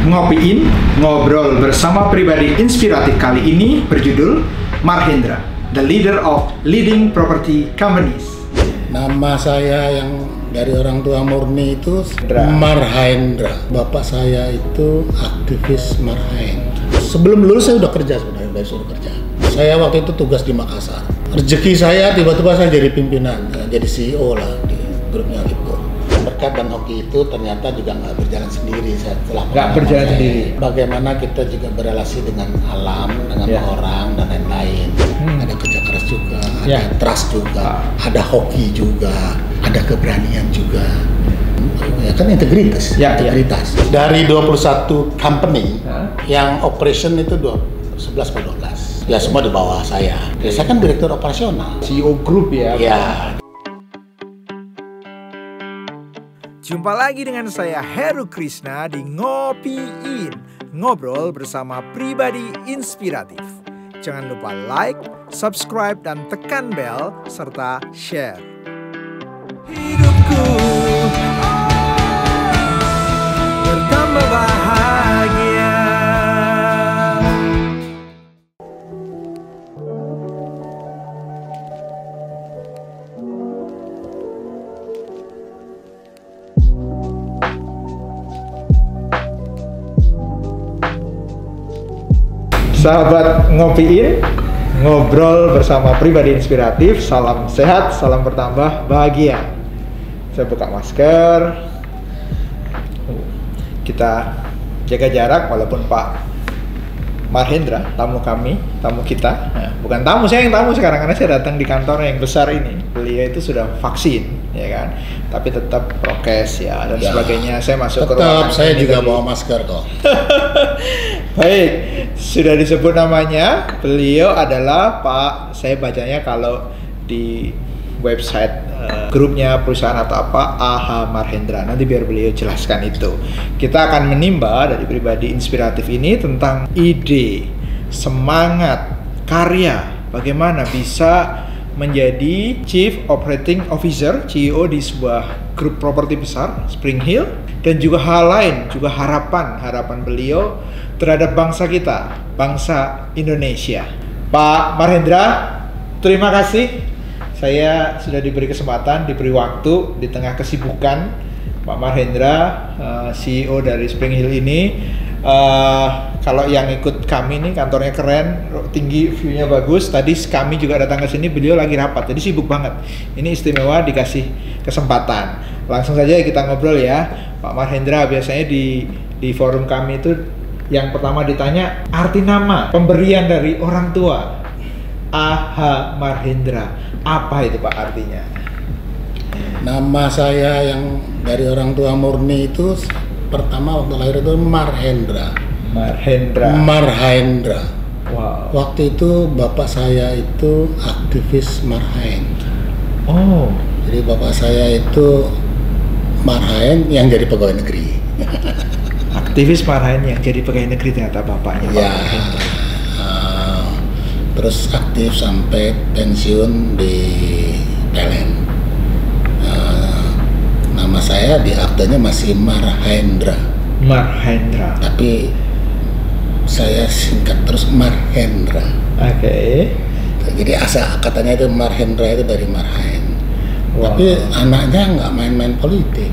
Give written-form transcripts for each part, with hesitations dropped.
Ngopiin, ngobrol bersama pribadi inspiratif kali ini berjudul Marhendra, the leader of leading property companies. Nama saya yang dari orang tua murni itu Marhendra. Bapak saya itu aktivis Marhaen. Sebelum lulus saya udah kerja sebenarnya, udah suruh kerja. Saya waktu itu tugas di Makassar. Rezeki saya tiba-tiba saya jadi pimpinan, jadi CEO lah di grupnya gitu. Berkat dan hoki itu ternyata juga nggak berjalan sendiri setelah nggak berjalan sendiri. Bagaimana kita juga berrelasi dengan alam, dengan orang dan lain-lain. Ada kerja keras juga, ada trust juga, ada hoki juga, ada keberanian juga. Ya kan integritas. Integritas. Dari 21 company yang operation itu 11 atau 12. Ya semua di bawah saya. Saya kan direktur operasional. CEO Group ya. Ya. Jumpa lagi dengan saya Heru Krishna di Ngopiin, ngobrol bersama pribadi inspiratif. Jangan lupa like, subscribe, dan tekan bel serta share. Hidupku bertambah bahagia. Sahabat Ngopiin, ngobrol bersama pribadi inspiratif. Salam sehat, salam bertambah bahagia. Saya buka masker. Kita jaga jarak walaupun Pak Marhendra, tamu kami, tamu kita. Nah, bukan tamu, saya yang tamu sekarang karena saya datang di kantor yang besar ini. Beliau itu sudah vaksin, ya kan. Tapi tetap prokes ya dan sebagainya. Saya masuk ke ruangan. Tetap saya juga bawa masker kok. Baik, sudah disebut namanya. Beliau adalah Pak, saya bacanya kalau di website grupnya perusahaan atau apa, AH Marhendra. Nanti biar beliau jelaskan itu. Kita akan menimba dari pribadi inspiratif ini tentang ide, semangat, karya, bagaimana bisa menjadi Chief Operating Officer, CEO di sebuah grup properti besar, Spring Hill, dan juga hal lain, juga harapan beliau terhadap bangsa kita, bangsa Indonesia. Pak Marhendra, terima kasih. Saya sudah diberi kesempatan, diberi waktu di tengah kesibukan. Pak Marhendra, CEO dari Spring Hill ini. Kalau yang ikut kami nih, kantornya keren, tinggi, view-nya bagus. Tadi kami juga datang ke sini, beliau lagi rapat, jadi sibuk banget. Ini istimewa dikasih kesempatan. Langsung saja kita ngobrol ya, Pak Marhendra. Biasanya di forum kami itu yang pertama ditanya arti nama, pemberian dari orang tua. AH Marhendra, apa itu Pak artinya? Nama saya yang dari orang tua murni itu pertama waktu lahir itu Marhendra. Marhendra. Wow. Waktu itu bapak saya itu aktivis Marhaen. Oh. Jadi bapak saya itu Marhaen yang jadi pegawai negeri. Aktivis Marhaen yang jadi pegawai negeri ternyata bapaknya Pak Marhendra. Terus aktif sampai pensiun di PLN. Nama saya di aktenya masih Marhendra. Tapi saya singkat terus Marhendra. Oke. Jadi asal katanya itu Marhendra itu dari Marhaen. Tapi anaknya nggak main-main politik.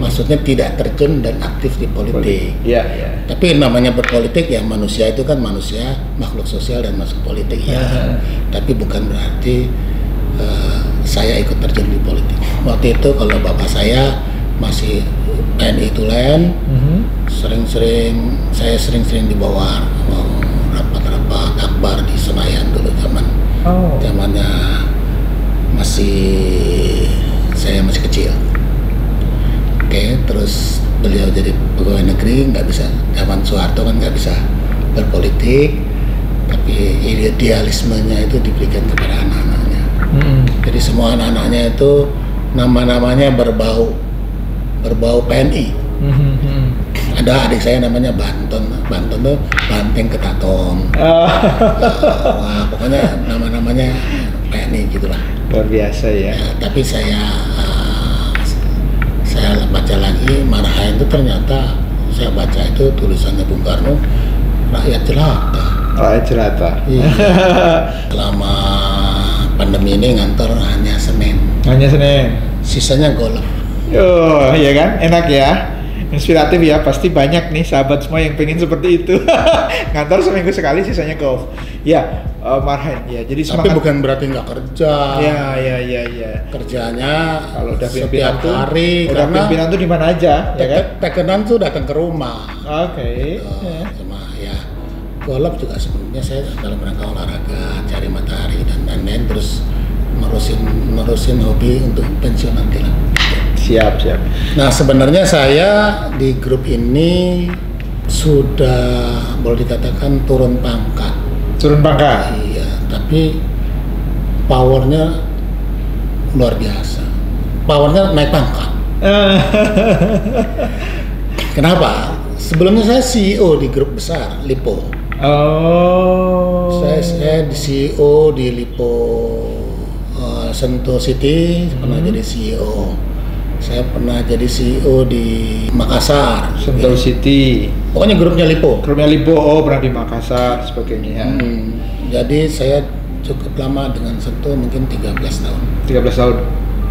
Maksudnya tidak terjun dan aktif di politik. Iya. Tapi namanya berpolitik ya, manusia itu kan manusia, makhluk sosial dan masuk politik ya. Tapi bukan berarti saya ikut terjun di politik. Waktu itu kalau bapak saya masih TNI Tulen, saya sering-sering dibawa rapat-rapat akbar di Senayan dulu zamannya saya masih kecil. Oke, terus beliau jadi pegawai negeri, nggak bisa, zaman Soeharto kan nggak bisa berpolitik, tapi idealismenya itu diberikan kepada anak-anaknya. Jadi semua anak-anaknya itu nama-namanya berbau PNI. Ada adik saya namanya Banton tuh Banteng Ketaton. Wah, pokoknya nama-namanya PNI gitulah. Luar biasa ya. Tapi saya baca lagi Marhaen itu ternyata saya baca itu tulisannya Bung Karno, rakyat jelata. Rakyat jelata. Iya. Selama pandemi ini ngantor hanya Senin. Hanya Senin. Sisanya golf. Oh, iya kan? Enak ya. Inspiratif ya, pasti banyak nih sahabat semua yang pengen seperti itu. Ngantor seminggu sekali, sisanya golf. Ya, Marhen. Ya, jadi tapi bukan berarti nggak kerja. Ya. Kerjanya kalau udah setiap pimpinan hari, udah karena pimpinan tuh di mana aja, ya kan? tekenan tuh datang ke rumah. Oke. Cuma ya golf juga sebenarnya saya dalam rangka olahraga, cari matahari dan lain-lain, terus nerusin hobi untuk pensiun nanti lah. Siap. Nah, sebenarnya saya di grup ini sudah boleh dikatakan turun pangkat. Turun pangkat? Iya, tapi powernya luar biasa. Powernya naik pangkat. Kenapa? Sebelumnya saya CEO di grup besar, Lipo. Oh. Saya di CEO di Lipo Sentul City, pernah jadi CEO. Saya pernah jadi CEO di Makassar, Sentul City. Pokoknya grupnya Lipo. Grupnya Lipo, di Makassar sebagainya. Jadi saya cukup lama dengan Sentul, mungkin 13 tahun. 13 tahun.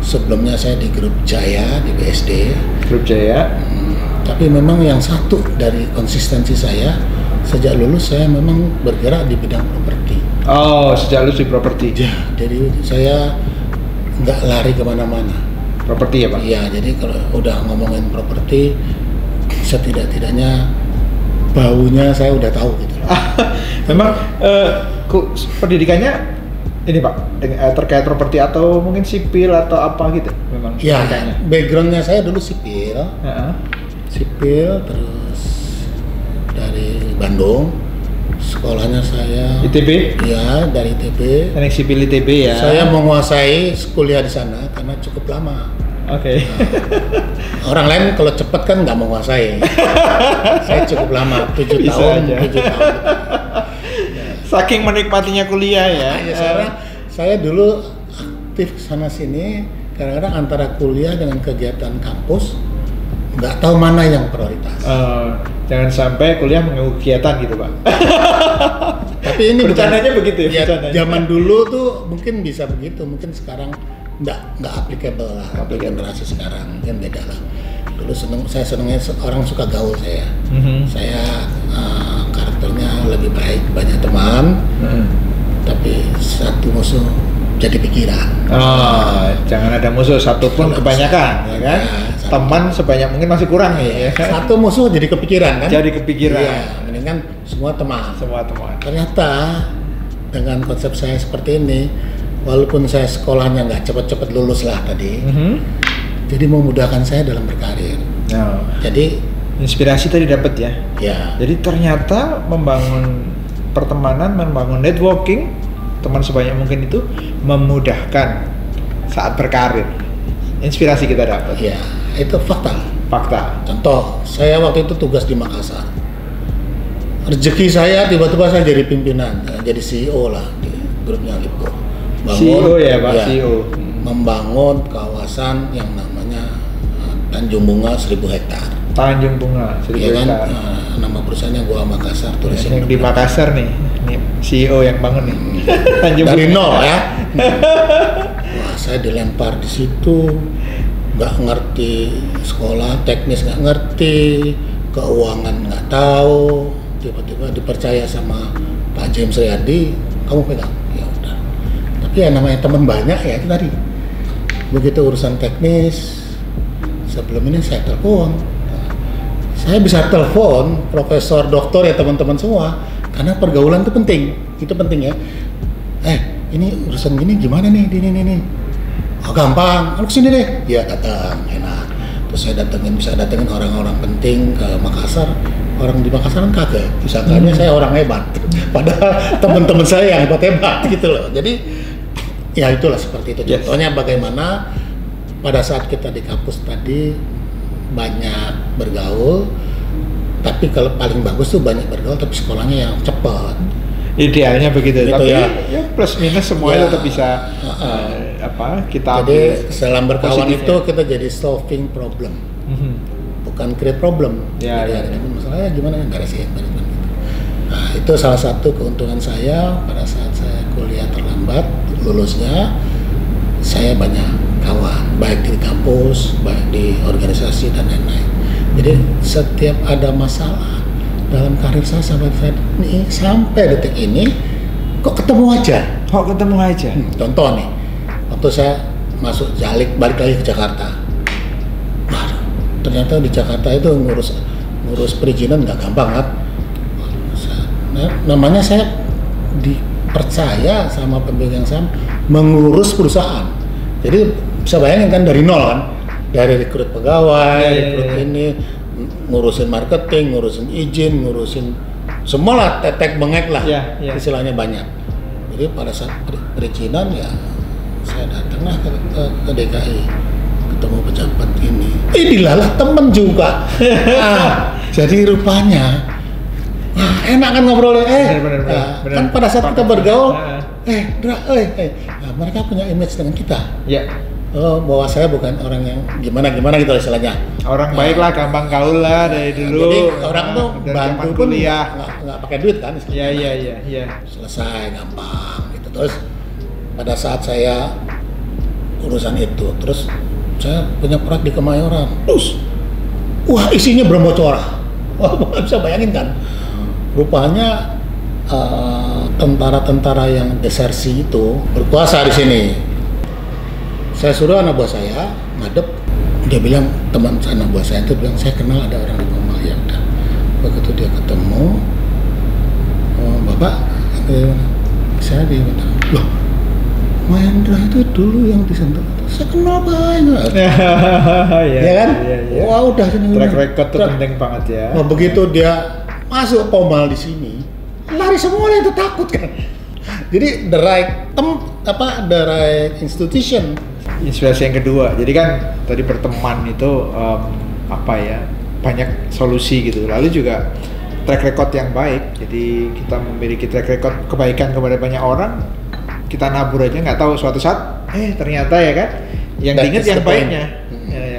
Sebelumnya saya di grup Jaya di BSD. Grup Jaya. Tapi memang yang satu dari konsistensi saya, sejak lulus saya memang bergerak di bidang properti. Oh, sejak lulus di properti. Ya, jadi saya nggak lari kemana-mana. Properti ya Pak? Iya, jadi kalau udah ngomongin properti, setidak-tidaknya baunya saya udah tahu gitu. Memang pendidikannya ini Pak, terkait properti atau mungkin sipil atau apa gitu? Memang. Iya, backgroundnya saya dulu sipil. Sipil, terus dari Bandung. Sekolahnya saya ITB? Iya, dari ITB. Teknik sipil ITB ya. Saya menguasai kuliah di sana karena cukup lama. Oke. Orang lain kalau cepat kan nggak menguasai. Saya cukup lama, 7 Bisa tahun. aja. 7 tahun. Saking menikmatinya kuliah ya. Saya dulu aktif sana sini, kadang-kadang antara kuliah dengan kegiatan kampus nggak tahu mana yang prioritas. Jangan sampai kuliah mengganggu kegiatan gitu Pak. Tapi ini bercandanya begitu ya? Zaman dulu tuh mungkin bisa begitu, mungkin sekarang nggak applicable lah. Generasi sekarang mungkin beda lah. Dulu saya senengnya orang suka gaul saya. Saya karakternya lebih baik, banyak teman, tapi satu musuh jadi pikiran. Jangan ada musuh satupun kebanyakan, ya kan? Teman sebanyak mungkin masih kurang nih. Ya. Satu musuh jadi kepikiran kan? Jadi kepikiran. Iya, mendingan semua teman. Semua teman. Ternyata dengan konsep saya seperti ini, walaupun saya sekolahnya nggak cepet-cepet lulus lah tadi, jadi memudahkan saya dalam berkarir. Jadi inspirasi tadi dapat ya. Ya. Jadi ternyata membangun pertemanan, membangun networking, teman sebanyak mungkin itu memudahkan saat berkarir. Inspirasi kita dapat. Iya, itu fakta. Contoh, saya waktu itu tugas di Makassar. Rezeki saya tiba-tiba saya jadi pimpinan, jadi CEO lah di grupnya Lipo. CEO ya Pak, CEO. Membangun kawasan yang namanya Tanjung Bunga 1000 hektar. Tanjung Bunga 1000 hektar. Nama perusahaannya Gua Makassar Tourism. Yang di Makassar nih CEO yang bangun nih. Tanjung dari Bunga. nol ya. Wah, saya dilempar di situ, nggak ngerti sekolah teknis, nggak ngerti keuangan, nggak tahu. Tiba-tiba dipercaya sama Pak James Riyadi, kamu pegang. Ya udah. Tapi ya namanya teman banyak ya itu tadi. Begitu urusan teknis, sebelum ini saya telepon. Saya bisa telepon profesor, doktor ya teman-teman semua, karena pergaulan itu penting. Itu penting ya. Ini urusan gini gimana nih? Ini. Oh, gampang. Lu kesini deh. Ya datang, enak. Terus saya bisa datengin orang-orang penting ke Makassar. Orang di Makassar kan kaget. Disangkanya saya orang hebat. Padahal teman-teman saya yang hebat gitu loh. Jadi ya itulah seperti itu. Contohnya bagaimana pada saat kita di kampus tadi banyak bergaul, tapi kalau paling bagus tuh banyak bergaul tapi sekolahnya yang cepat. Idealnya begitu, gitu tapi ya plus minus semuanya tetap bisa kita jadi dalam berkawan itu kita jadi solving problem, bukan create problem. Ya, Jadi ada masalahnya gimana beresin gitu. Nah itu salah satu keuntungan saya pada saat saya kuliah terlambat lulusnya, saya banyak kawan baik di kampus, baik di organisasi dan lain-lain. Jadi setiap ada masalah dalam karir saya sampai detik ini kok ketemu aja. Contoh nih, waktu saya masuk Jalik balik lagi ke Jakarta. Wah, ternyata di Jakarta itu ngurus perizinan nggak gampang kan. Namanya saya dipercaya sama pemegang saham mengurus perusahaan. Jadi bisa bayangin kan dari nol kan, dari rekrut pegawai, rekrut ini, ngurusin marketing, ngurusin izin, ngurusin semua lah, tetek bengek lah, istilahnya banyak. Jadi pada saat perizinan ya saya datanglah ke DKI, ketemu pejabat ini, dilalah temen juga. Jadi rupanya enak kan ngobrolnya, bener. kan pada saat kita bergaul, mereka punya image dengan kita. Bahwa saya bukan orang yang gimana gitu istilahnya. Orang baik lah, gampang gaul lah dari dulu. Jadi orang tuh bantu pun nggak pakai duit kan. Iya. Selesai gampang gitu. Terus pada saat saya urusan itu, terus saya punya proyek di Kemayoran. Terus, wah isinya bermocora. Wah bisa bayangin kan. Rupanya tentara-tentara yang desersi itu berkuasa di sini. Saya suruh anak buah saya ngadep, dia bilang teman anak buah saya itu bilang saya kenal ada orang di rumah ya udah. Begitu dia ketemu, bapak, saya dia bilang, loh, Mahendra itu dulu yang di Sentul, saya kenal banget. Ya kan? Wah udah sini. Track record tuh penting banget ya. Begitu dia masuk Pomal di sini, lari semua itu takut kan. Jadi the right institution. Inspirasi yang kedua, jadi kan tadi berteman itu banyak solusi gitu. Lalu juga track record yang baik. Jadi kita memiliki track record kebaikan kepada banyak orang, kita nabur aja nggak tahu suatu saat, ternyata ya kan, yang diinget yang baiknya,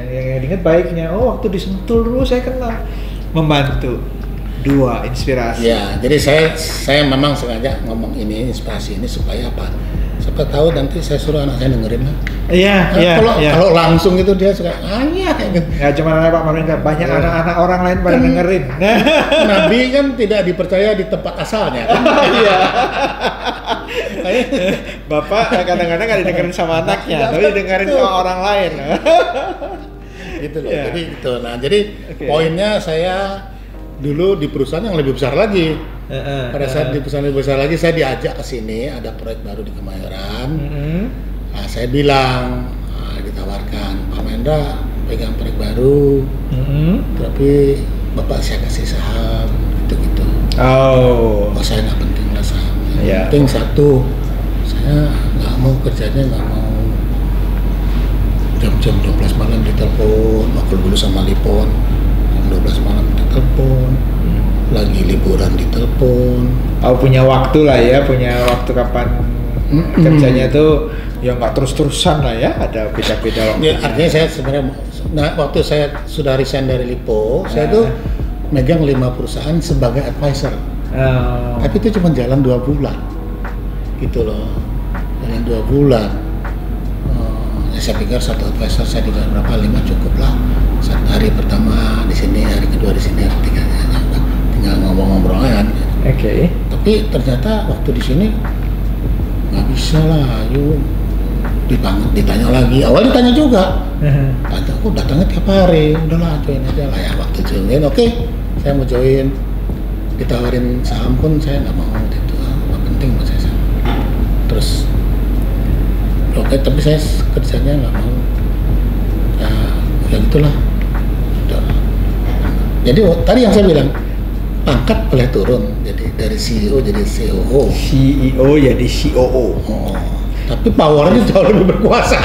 yang diinget baiknya. Oh waktu di Sentul dulu saya kenal, membantu. Dua, inspirasi. Ya, jadi saya memang sengaja ngomong ini inspirasi ini supaya apa? Siapa tahu nanti saya suruh anak saya dengerin lah. Kalau langsung itu dia suka gitu. Ya cuma anak Pak Mahendra, banyak anak-anak orang lain pada dengerin. Nabi kan tidak dipercaya di tempat asalnya. Kan? Iya. Bapak kadang-kadang nggak didengerin sama anaknya, tapi didengerin sama orang lain. Gitu loh. Jadi gitu. Nah, jadi poinnya saya dulu di perusahaan yang lebih besar lagi. Pada saat di perusahaan lebih besar lagi, saya diajak ke sini, ada proyek baru di Kemayoran. Nah, saya bilang, ditawarkan, Pak Mahendra pegang proyek baru, tapi Bapak saya kasih saham, gitu-gitu. Oh saya nggak penting lah saham. Yang penting satu, saya nggak mau kerjanya, nggak mau jam-jam 12 malam ditelepon, waktu dulu sama Lipon. 12 malam ditelepon, lagi liburan ditelepon. Punya waktu lah ya, punya waktu kapan kerjanya tuh ya nggak terus-terusan lah ya, ada beda-beda waktu. Ya, artinya saya sebenarnya, waktu saya sudah resign dari Lipo, saya tuh megang 5 perusahaan sebagai advisor. Tapi itu cuma jalan 2 bulan, gitu loh, jalan 2 bulan. Saya pikir satu advisor saya tidak berapa, 5 cukup lah. Hari pertama di sini, hari kedua di sini, hari ketiga tinggal ngomong-ngobrol kan. Tapi ternyata waktu di sini nggak bisa lah, yuk ditanya lagi. Awal ditanya juga, aku datangnya tiap hari, udahlah join aja lah ya. Waktu join, oke, saya mau join. Ditawarin saham pun saya nggak mau, itu nggak penting buat saya. Terus oke, tapi saya kerjanya nggak mau. Ya gitulah. Jadi tadi yang saya bilang, pangkat boleh turun, jadi dari CEO jadi COO. CEO jadi COO. Tapi powernya jauh lebih berkuasa.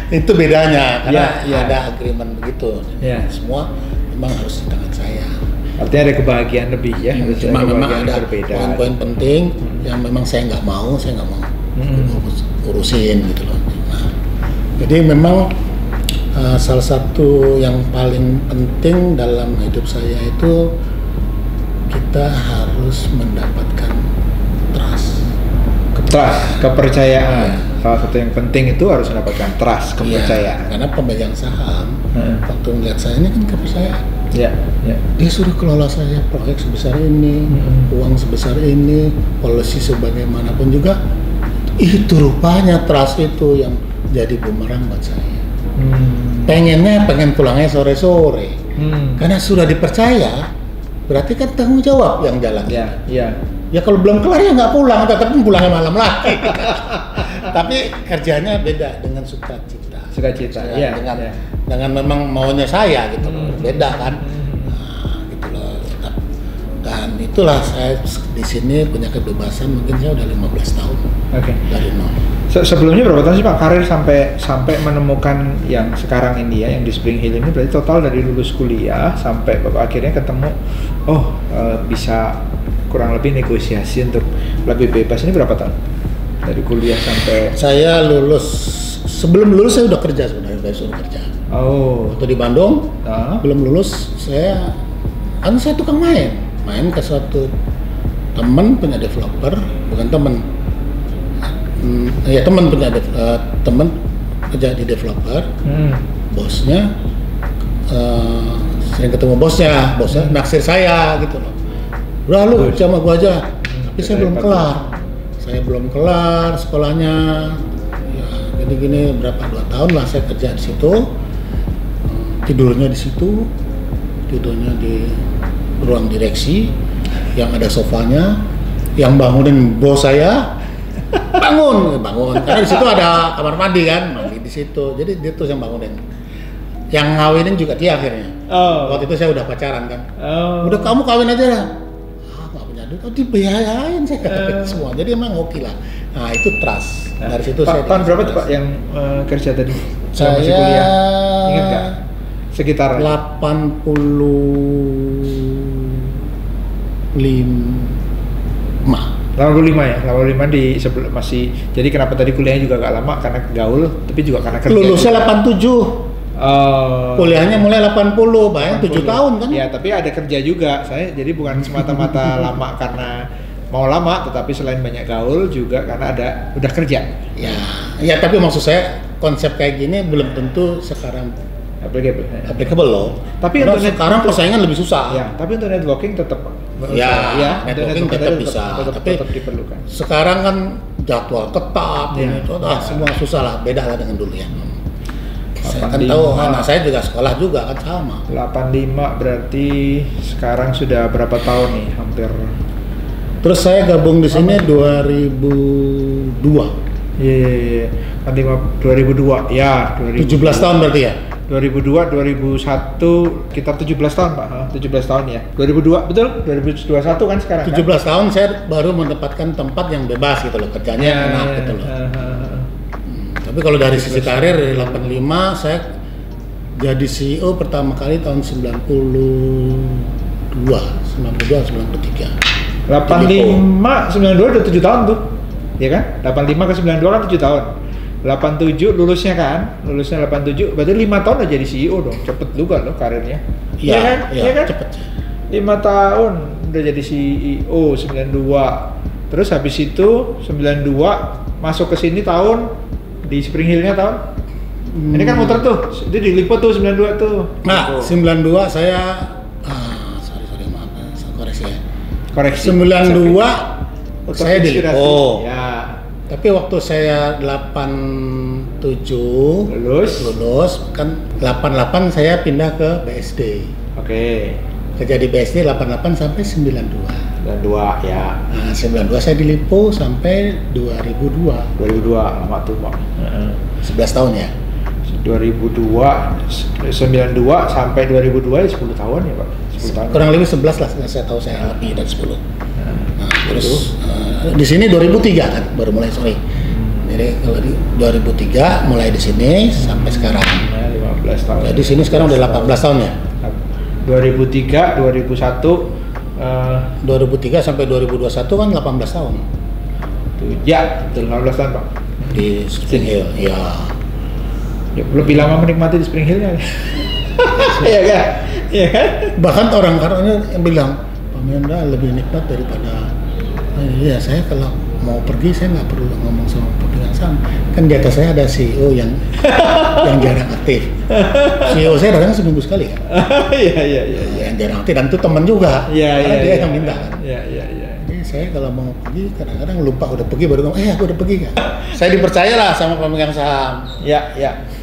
Itu bedanya, karena ada agreement begitu. Semua memang harus di tangan saya. Artinya ada kebahagiaan lebih ya. Cuma memang ada poin-poin penting yang memang saya nggak mau urusin gitu loh. Nah, jadi memang Salah satu yang paling penting dalam hidup saya itu kita harus mendapatkan trust. Kepercayaan. Salah satu yang penting itu harus mendapatkan trust, kepercayaan. Karena pemegang saham waktu melihat saya ini kan kepercayaan. Ya. Dia suruh kelola saya proyek sebesar ini, uang sebesar ini, policy sebagaimanapun juga. Itu rupanya trust itu yang jadi bumerang buat saya. Pengen pulangnya sore-sore. Karena sudah dipercaya, berarti kan tanggung jawab yang jalan. Ya kalau belum kelar ya nggak pulang, tetap pulangnya malam lagi. Tapi kerjanya beda dengan sukacita. Dengan memang maunya saya gitu loh. Beda kan. Nah, gitu loh. Dan itulah saya di sini punya kebebasan, mungkin saya udah 15 tahun. Dari nol. Sebelumnya berapa tahun sih Pak karir sampai menemukan yang sekarang ini ya, yang di Spring Hill ini? Berarti total dari lulus kuliah sampai Bapak akhirnya ketemu bisa kurang lebih negosiasi untuk lebih bebas, ini berapa tahun? Dari kuliah sampai saya lulus, sebelum lulus saya udah kerja sebenarnya, sudah kerja. Waktu di Bandung, belum lulus saya tukang main ke suatu teman punya developer, bukan teman. Teman kerja di developer, bosnya sering ketemu bosnya naksir saya gitu loh. Udah lu sama gua aja, tapi saya belum kelar sekolahnya. Ya gini berapa 2 tahun lah saya kerja di situ, tidurnya di situ, tidurnya di ruang direksi yang ada sofanya, yang bangunin bos saya. bangun karena di situ ada kamar mandi di situ, jadi dia tuh yang bangunin, yang ngawinin juga dia akhirnya. Waktu itu saya udah pacaran kan, udah kamu kawin aja lah, nggak punya duit, dibiayain saya semua, jadi emang oke lah. Nah itu trust. Dari situ saya tahun berapa tuh Pak yang kerja tadi? Saya masih kuliah, ingat nggak? Sekitar 85 ya, 85 masih. Jadi kenapa tadi kuliahnya juga gak lama karena gaul, tapi juga karena kerja. Lulusnya 87. Kuliahnya mulai 80, bayang 7 tahun kan? Ya, tapi ada kerja juga. Saya jadi bukan semata-mata lama karena mau lama, tetapi selain banyak gaul juga karena udah kerja. Ya tapi maksud saya konsep kayak gini belum tentu sekarang applicable loh. Tapi untuk sekarang persaingan lebih susah. Ya, tapi untuk networking tetap. Networking tetap bisa. Tapi diperlukan. Sekarang kan jadwal ketat, semua susah lah. Beda lah dengan dulu ya. Saya kan tahu anak saya juga sekolah juga kan sama. 85 berarti sekarang sudah berapa tahun nih? Hampir. Terus saya gabung di sini 2002. Iya. 2002. Ya, 17 tahun berarti ya. 2002, 2001, kita 17 tahun Pak, 17 tahun ya. 2002, betul? 2021 kan sekarang 17 kan? Tahun saya baru mendapatkan tempat yang bebas gitu loh, kerjanya enak gitu loh. Tapi kalau dari sisi karir, dari 85 saya jadi CEO pertama kali tahun 92, 93. 85, 92 udah 7 tahun tuh, ya kan? 85 ke 92 kan 7 tahun. 87 lulusnya 87, berarti 5 tahun udah jadi CEO dong, cepet juga loh karirnya. Iya kan? Cepet. 5 tahun udah jadi CEO 92. Terus habis itu 92 masuk ke sini tahun di Spring Hill-nya tahun. Ini kan muter tuh, itu di Lipo tuh 92 tuh. Nah, 92 saya sorry maaf, koreksi. 92 saya di Lipo. Ya. Tapi waktu saya 87 lulus kan 88 saya pindah ke BSD. Kerja di BSD 88 sampai 92 ya. Nah, 92 saya di Lipo sampai 2002 lama tuh Pak. 11 tahun ya. 92 sampai 2002 ya 10 tahun ya Pak. 10 tahun. Kurang lebih 11 lah, saya tahu saya lebih dari 10. Nah, terus di sini 2003 kan baru mulai Jadi kalau di 2003 mulai di sini sampai sekarang. 15 tahun. Jadi di sini sekarang udah 18 tahun ya. 2003, 2001 2003 sampai 2021 kan 18 tahun. Ya, betul 18 tahun Pak. Di Spring Hill, ya. Ya, lebih lama menikmati di Spring Hill-nya. Iya kan? Iya kan? Bahkan orang-orangnya yang bilang, Pak Menda lebih nikmat daripada iya, saya kalau mau pergi saya nggak perlu ngomong sama pemegang saham. Kan di atas saya ada CEO yang jarang aktif. CEO saya datang seminggu sekali kan. Iya. Yang jarang aktif dan itu teman juga. Karena dia yang minta kan. Iya. Jadi saya kalau mau pergi kadang-kadang lupa udah pergi baru ngomong, aku udah pergi kan. Saya dipercaya lah sama pemegang saham. Iya.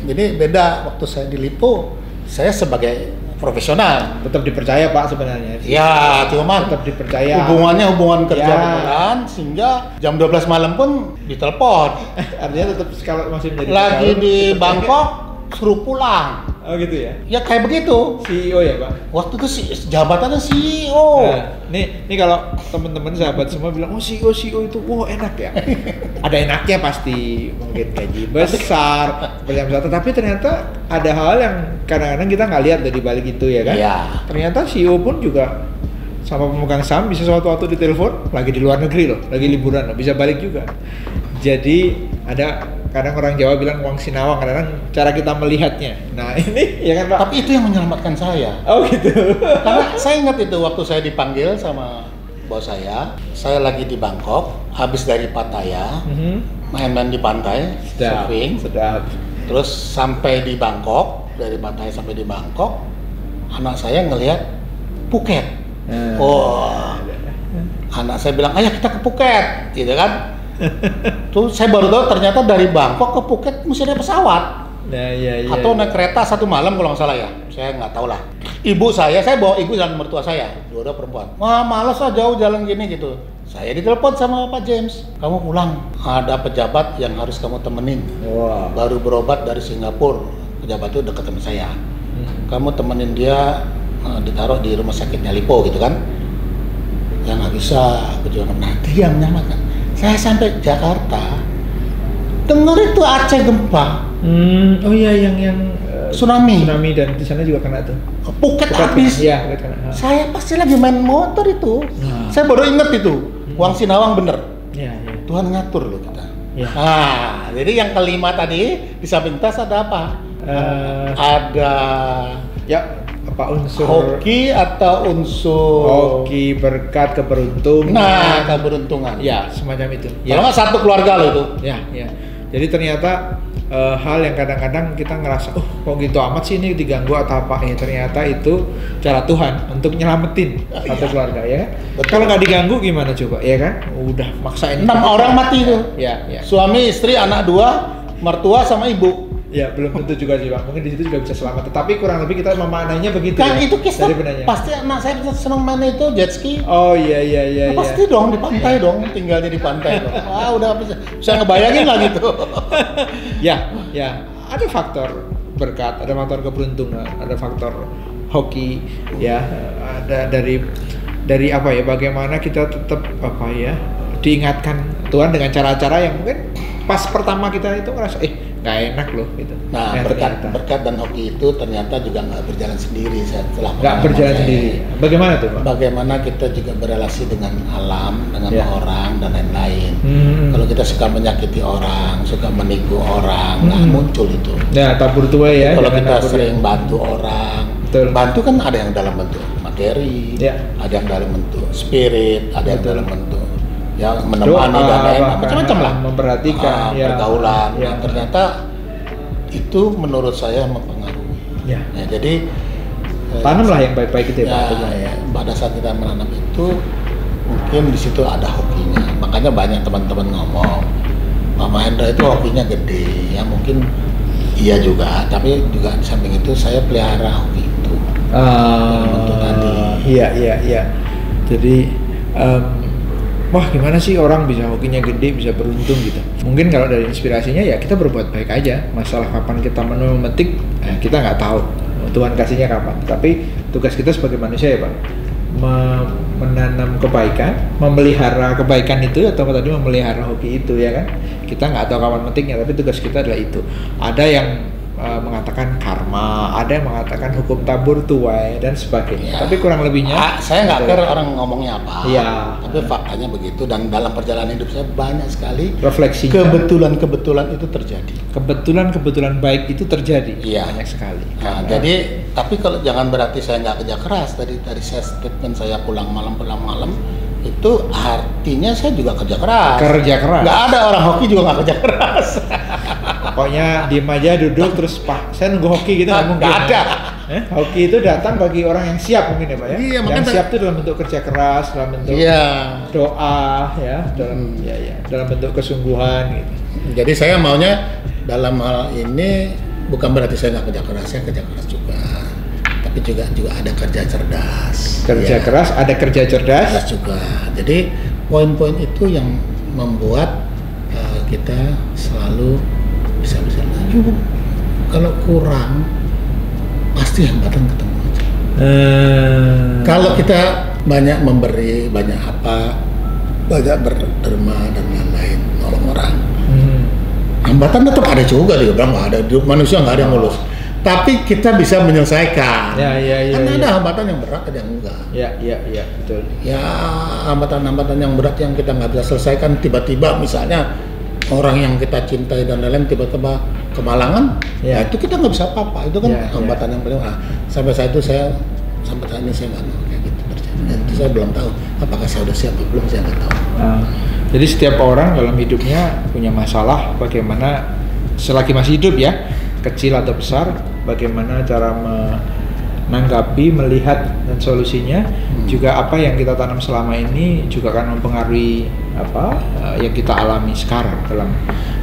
Jadi beda waktu saya di Lipo, saya sebagai profesional. Tetap dipercaya Pak sebenarnya. Ya, cuma tetap dipercaya. Hubungan kerja beneran sehingga jam 12 malam pun ditelepon. Artinya tetap kalau masih menjadi lagi di Bangkok suruh pulang. Oh gitu ya? Ya kayak begitu. CEO ya Pak? Waktu itu jabatannya CEO. Nah, nih kalau teman-teman sahabat semua bilang, oh CEO itu, wah enak ya. Ada enaknya pasti, mungkin gaji besar, besar. Tapi ternyata ada hal yang kadang-kadang kita nggak lihat dari balik itu ya kan? Iya. Ternyata CEO pun juga sama pemegang saham bisa suatu-waktu ditelepon lagi di luar negeri loh, lagi liburan loh, bisa balik juga. Jadi ada kadang orang Jawa bilang uang sinawang, kadang cara kita melihatnya. Nah ini ya kan Pak. Tapi itu yang menyelamatkan saya. Oh gitu. Karena saya ingat itu waktu saya dipanggil sama bos saya lagi di Bangkok, habis dari Pattaya, main-main di pantai, surfing. Sedap. Terus sampai di Bangkok, dari Pattaya sampai di Bangkok, anak saya ngelihat Phuket. Anak saya bilang, ayah kita ke Phuket, gitu kan? Tuh saya baru tahu ternyata dari Bangkok ke Phuket mesti ada pesawat. Iya. Atau naik kereta 1 malam kalau nggak salah ya. Saya nggak tahu lah. Ibu saya bawa ibu dan mertua saya, dua perempuan. Wah malas lah jauh jalan gini gitu. Saya ditelepon sama Pak James, kamu pulang. Ada pejabat yang harus kamu temenin. Wow. Baru berobat dari Singapura. Pejabat itu dekat sama saya. Kamu temenin dia, ditaruh di rumah sakitnya Lipo gitu kan. Ya nggak bisa, aku juga nanti yang menyelamatkan. Saya sampai Jakarta, dengar itu Aceh gempa. Oh iya yang tsunami dan di sana juga kena tuh. Phuket habis. Iya, Phuket kena. Saya pasti lagi main motor itu. Saya baru inget itu. Uang sinawang bener. Iya. Tuhan ngatur loh kita. Ya. Jadi yang kelima tadi di samping tas ada apa? Ada apa unsur hoki atau unsur hoki, berkat, keberuntungan. Nah, keberuntungan. Ya, semacam itu. Kalau nggak satu keluarga loh itu. Ya. Jadi ternyata hal yang kadang-kadang kita ngerasa, kok gitu amat sih ini diganggu atau apa? Ternyata itu cara Tuhan untuk nyelamatin satu keluarga ya. Kalau nggak diganggu gimana coba? Ya kan? Udah maksain. 6 orang mati itu. Ya. Suami, istri, anak 2, mertua sama ibu. Ya belum tentu juga sih Pak, mungkin di situ juga bisa selamat. Tetapi kurang lebih kita memaknainya begitu. Kan ya, itu kisah. Pasti anak saya senang main itu jet ski. Oh iya. Pasti dong di pantai dong, tinggalnya di pantai dong. Udah bisa ngebayangin lah gitu. Ya. Ada faktor berkat, ada faktor keberuntungan, ada faktor hoki, ya. Ada dari apa ya? Bagaimana kita tetap diingatkan Tuhan dengan cara-cara yang mungkin pas pertama kita itu ngerasa nggak enak loh gitu. Nah, berkat dan hoki itu ternyata juga nggak berjalan sendiri setelah nggak berjalan sendiri. Bagaimana tuh Pak? Bagaimana kita juga berelasi dengan alam, dengan orang dan lain-lain. Kalau kita suka menyakiti orang, suka menipu orang, nggak muncul itu. Ya, tabur tuai ya. Kalau kita sering bantu orang, bantu kan ada yang dalam bentuk materi, ada yang dalam bentuk spirit, ada yang dalam bentuk menemani dan lain-lain, macam-macam lah, memperhatikan pergaulan. Nah, ternyata itu menurut saya mempengaruhi. Jadi tanamlah yang baik-baik itu ya Pak. Pada saat kita menanam itu mungkin di situ ada hokinya. Makanya banyak teman-teman ngomong Pak Mahendra itu hokinya gede. Ya mungkin iya juga, tapi juga di samping itu saya pelihara hoki itu. Untuk tadi. Iya. Jadi wah gimana sih orang bisa hokinya gede, bisa beruntung gitu. Mungkin kalau dari inspirasinya ya kita berbuat baik aja. Masalah kapan kita memetik, kita nggak tahu. Tuhan kasihnya kapan. Tapi tugas kita sebagai manusia ya Pak, menanam kebaikan, memelihara kebaikan itu atau tadi memelihara hoki itu ya kan. Kita nggak tahu kapan memetiknya, tapi tugas kita adalah itu. Ada yang mengatakan karma, ada yang mengatakan hukum tabur tuai dan sebagainya. Tapi kurang lebihnya saya nggak ngerti orang ngomongnya apa. Iya. Tapi faktanya begitu, dan dalam perjalanan hidup saya banyak sekali refleksi. Kebetulan itu terjadi. Kebetulan baik itu terjadi. Iya. Banyak sekali. Jadi tapi kalau jangan berarti saya nggak kerja keras. Dari saya statement saya pulang malam itu artinya saya juga kerja keras. Nggak ada orang hoki juga nggak kerja keras. Pokoknya diem aja, duduk terus Pak, saya nunggu hoki gitu nggak mungkin. Nggak ada. Hoki itu datang bagi orang yang siap mungkin ya Pak ya. Iya, yang siap itu dalam bentuk kerja keras, dalam bentuk doa ya, dalam bentuk kesungguhan gitu. Jadi saya maunya dalam hal ini bukan berarti saya nggak kerja keras, saya kerja keras juga. Tapi juga ada kerja cerdas. Kerja keras, ada kerja cerdas juga. Jadi poin-poin itu yang membuat kita selalu bisa maju. Kalau kurang pasti hambatan ketemu aja. Kalau kita banyak memberi, banyak berderma dan lain-lain, nolong orang, hambatan tetap ada juga. Dia bilang nggak ada, manusia nggak ada yang mulus. Tapi kita bisa menyelesaikan. Karena ada hambatan yang berat, ada yang enggak. Iya, betul. Ya, hambatan-hambatan yang berat yang kita nggak bisa selesaikan, tiba-tiba misalnya orang yang kita cintai dan lain-lain tiba-tiba kemalangan, itu kita nggak bisa apa-apa. Itu kan hambatan yang paling. Sampai saat ini saya nggak mau kayak gitu terjadi. Dan itu saya belum tahu apakah saya udah siap atau belum, saya nggak tahu. Jadi setiap orang dalam hidupnya punya masalah, bagaimana selagi masih hidup ya, kecil atau besar, bagaimana cara menanggapi, melihat dan solusinya. Juga apa yang kita tanam selama ini juga akan mempengaruhi apa yang kita alami sekarang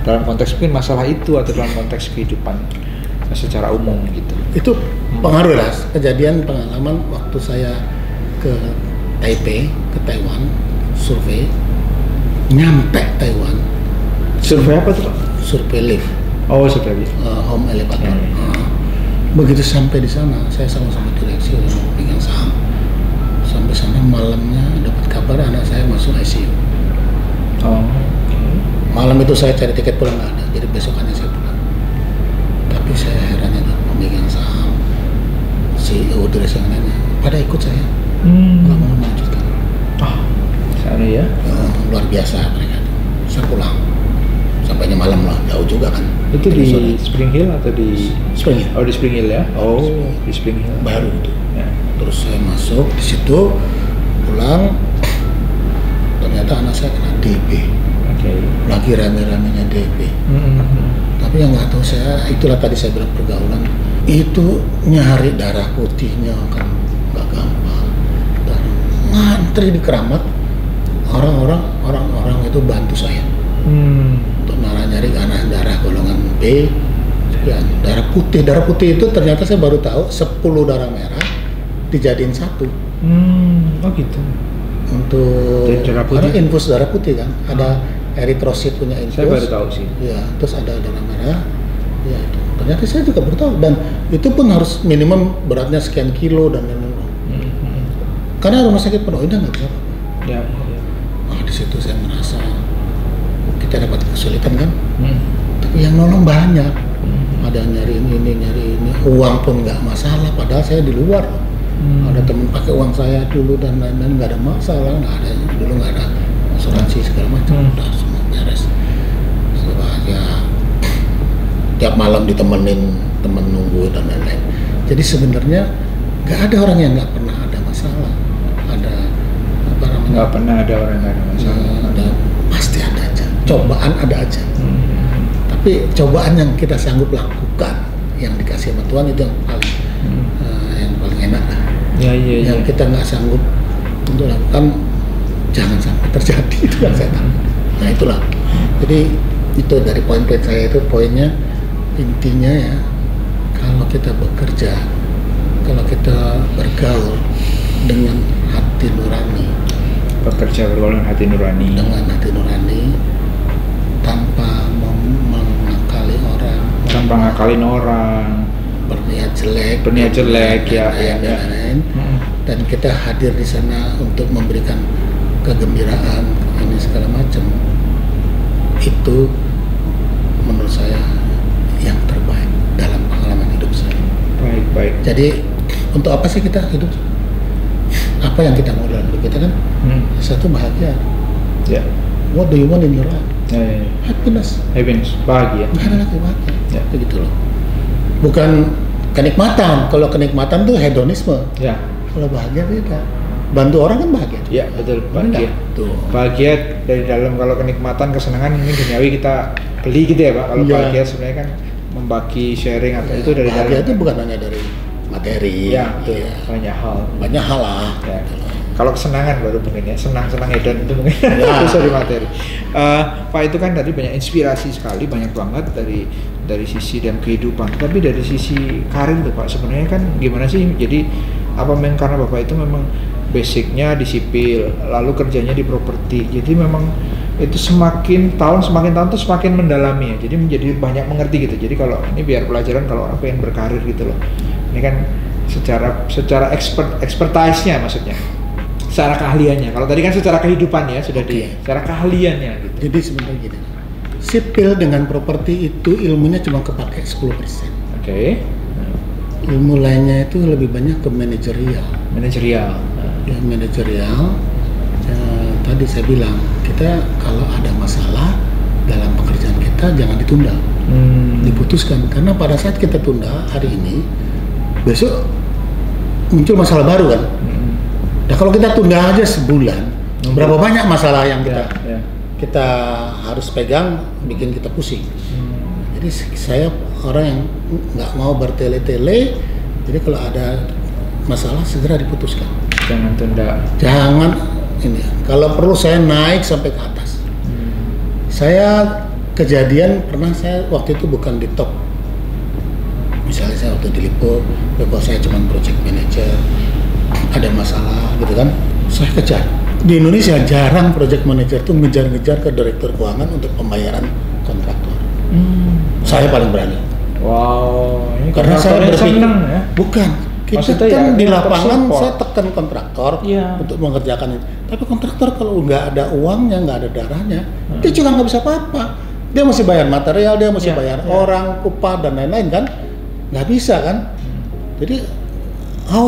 dalam konteks mungkin masalah itu atau dalam konteks kehidupan secara umum gitu. Itu pengaruh lah. Kejadian pengalaman waktu saya ke Taipei, ke Taiwan, survei, nyampe Taiwan. Survei apa tuh Pak? Survei lift. Oh, survei lift. Home elevator. Begitu sampai di sana, saya sama-sama direksi pegang saham. Sampai sana malamnya dapat kabar anak saya masuk ICU. Malam itu saya cari tiket pulang nggak ada, jadi besokannya saya pulang. Tapi saya herannya pemegang saham, CEO direksi yang lainnya pada ikut saya, nggak mau melanjutkan. Sana ya? Luar biasa mereka. Saya pulang. Sampainya malam lah, jauh juga kan. Itu di Spring Hill atau di Spring Hill? Oh, di Spring Hill ya? Di Spring Hill. Baru itu. Terus saya masuk di situ, pulang, ternyata anak saya kena DB. Lagi rame-ramenya DB. Tapi yang nggak tahu saya, itulah tadi saya bilang pergaulan. Itu nyari darah putihnya kan nggak gampang. Dan ngantri di Keramat, orang itu bantu saya. Untuk nyari darah golongan B, ya, darah putih itu ternyata saya baru tahu 10 darah merah dijadiin 1. Oh gitu. Untuk karena infus darah putih kan, ada eritrosit punya infus. Saya baru tahu sih. Ya, terus ada darah merah. Ya itu. Ternyata saya juga baru tahu, dan itu pun harus minimum beratnya sekian kilo dan lain-lain. Karena rumah sakit penuh udah nggak bisa apa-apa. Ya. Nah, di situ saya merasa kita dapat kesulitan kan, tapi yang nolong banyak. Ada nyari ini, uang pun nggak masalah, padahal saya di luar. Ada teman pakai uang saya dulu dan lain-lain, nggak ada masalah, dulu nggak ada asuransi segala macam, udah semua beres. Sebahagia, tiap malam ditemenin teman nunggu dan lain-lain. Jadi sebenarnya nggak ada orang yang nggak pernah ada masalah. Ada apa namanya? Nggak pernah ada orang yang nggak ada masalah. Pasti ada aja. Cobaan ada aja. Tapi cobaan yang kita sanggup lakukan, yang dikasih sama Tuhan itu yang paling enak lah. Yang kita nggak sanggup untuk lakukan, jangan sampai terjadi. Itu yang saya tahu. Nah itulah. Jadi itu dari poin-poin saya itu, poinnya intinya ya, kalau kita bekerja, kalau kita bergaul dengan hati nurani, bekerja bergaul dengan hati nurani, tanpa ngakalin orang, berniat jelek ya. Dan kita hadir di sana untuk memberikan kegembiraan, ini segala macam. Itu menurut saya yang terbaik dalam Baik. Jadi untuk apa sih kita hidup? Apa yang kita mau dalam hidup kita kan? Satu bahagia. Ya. What do you want in your life? Ya. Happiness. Bahagia. Nggak ada lagi bahagia. Ya. Begitu loh. Bukan kenikmatan. Kalau kenikmatan tuh hedonisme. Ya. Kalau bahagia beda. Bantu orang kan bahagia. Ya, betul, bahagia. Tuh. Bahagia dari dalam, kalau kenikmatan, kesenangan ini duniawi kita beli gitu ya, Pak. Kalau bahagia sebenarnya kan membagi, sharing atau itu dari dalam. Bahagia itu bukan hanya dari materi. Ya, betul. Banyak hal. Banyak hal lah. Ya. Kalau kesenangan baru mungkin ya, senang-senang hedon itu mungkin bisa di materi. Pak, itu kan tadi banyak inspirasi sekali, banyak banget dari sisi dan kehidupan. Tapi dari sisi karir tuh Pak, sebenarnya kan gimana sih? Jadi apa memang karena Bapak itu memang basicnya di sipil, lalu kerjanya di properti. Jadi memang itu semakin tahun tuh semakin mendalami ya. Jadi menjadi banyak mengerti gitu. Jadi kalau ini biar pelajaran kalau orang pengen berkarir gitu loh. Ini kan secara expertise-nya maksudnya. Secara keahliannya. Kalau tadi kan secara kehidupan ya sudah secara keahliannya gitu. Jadi sebenarnya gini. Sipil dengan properti itu ilmunya cuma kepake 10%. Oke. Ilmu lainnya itu lebih banyak ke manajerial. Ya, manajerial. Ya, tadi saya bilang, kita kalau ada masalah dalam pekerjaan kita jangan ditunda. Diputuskan, karena pada saat kita tunda hari ini, besok muncul masalah baru kan. Nah kalau kita tunda aja sebulan, berapa banyak masalah yang kita harus pegang, bikin kita pusing. Jadi saya orang yang nggak mau bertele-tele, jadi kalau ada masalah segera diputuskan. Jangan tunda. Jangan ini. Kalau perlu saya naik sampai ke atas. Saya kejadian pernah saya waktu itu bukan di top. Misalnya saya waktu di Lipo, saya cuma project manager, ada masalah gitu kan, saya kejar. Di Indonesia jarang project manager tuh ngejar-ngejar ke direktur keuangan untuk pembayaran kontraktor. Saya paling berani. Wow, ini karena saya berpikir, ya? Bukan. Kita maksudnya kan ya, di lapangan saya tekan kontraktor ya, untuk mengerjakan itu. Tapi kontraktor kalau nggak ada uangnya, nggak ada darahnya, dia juga nggak bisa apa-apa. Dia mesti bayar material, dia mesti bayar orang, upah dan lain-lain kan, nggak bisa kan. Jadi,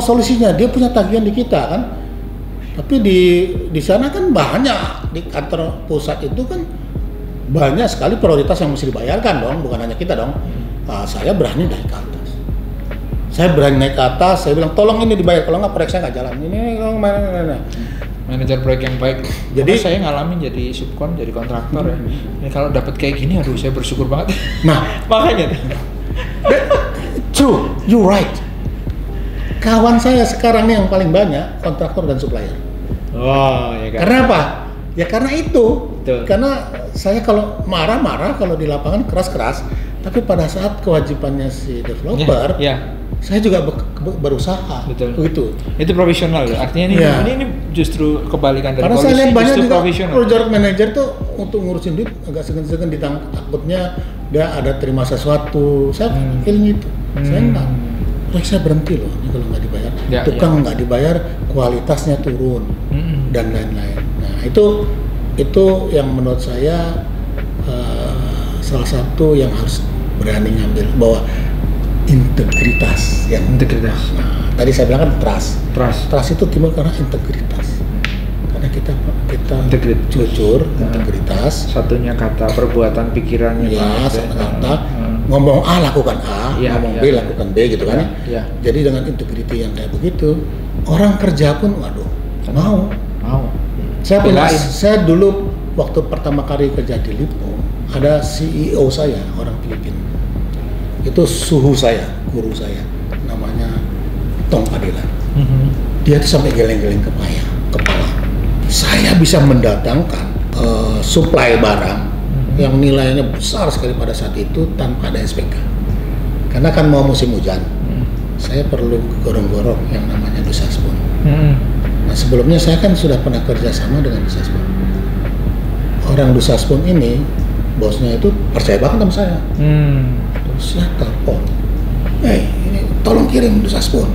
solusinya dia punya tagihan di kita kan. Tapi di sana kan banyak, di kantor pusat itu kan banyak sekali prioritas yang mesti dibayarkan dong, bukan hanya kita dong. Saya berani naik ke atas. Saya bilang tolong ini dibayar, kalau nggak proyek saya nggak jalan. Ini mana. Manajer proyek yang baik. Jadi saya ngalamin jadi subkon, jadi kontraktor ya. Ini kalau dapat kayak gini, aduh saya bersyukur banget. Nah, makanya. True, you right. Kawan saya sekarang yang paling banyak kontraktor dan supplier. Oh, ya kan. Karena apa? Ya karena itu. Betul. Karena saya kalau marah-marah, kalau di lapangan keras-keras, tapi pada saat kewajibannya si developer, saya juga berusaha. Betul. Begitu. Itu profesional ya. Artinya ini justru kebalikan dari karena polisi. Saya lihat banyak juga project manager manager tuh untuk ngurusin duit agak segan-segan, takutnya dia ada terima sesuatu. Saya feeling itu. Saya enggak. Proyek saya berhenti loh kalau nggak dibayar. Tukang nggak dibayar, kualitasnya turun dan lain-lain. Nah itu yang menurut saya salah satu yang harus berani ngambil, bahwa integritas. Nah, tadi saya bilang kan trust itu timbul karena integritas. Karena kita jujur, integritas. Satunya kata, perbuatan, pikirannya. Ya, satu kata. Ngomong A lakukan A, ngomong B lakukan B gitu kan. Jadi dengan integriti yang kayak begitu, orang kerja pun mau. Saya dulu waktu pertama kali kerja di Lipo, ada CEO saya, orang Filipina. Itu suhu saya, guru saya, namanya Tong Padilan. Dia tuh sampai geleng-geleng kepala. Saya bisa mendatangkan suplai barang yang nilainya besar sekali pada saat itu tanpa ada SPK. Karena kan mau musim hujan, saya perlu gorong-gorong yang namanya Dusaspun. Nah sebelumnya saya kan sudah pernah kerja sama dengan Dusaspun. Orang Dusaspun ini, bosnya itu percaya banget sama saya. Terus saya telepon, ini tolong kirim Dusaspun.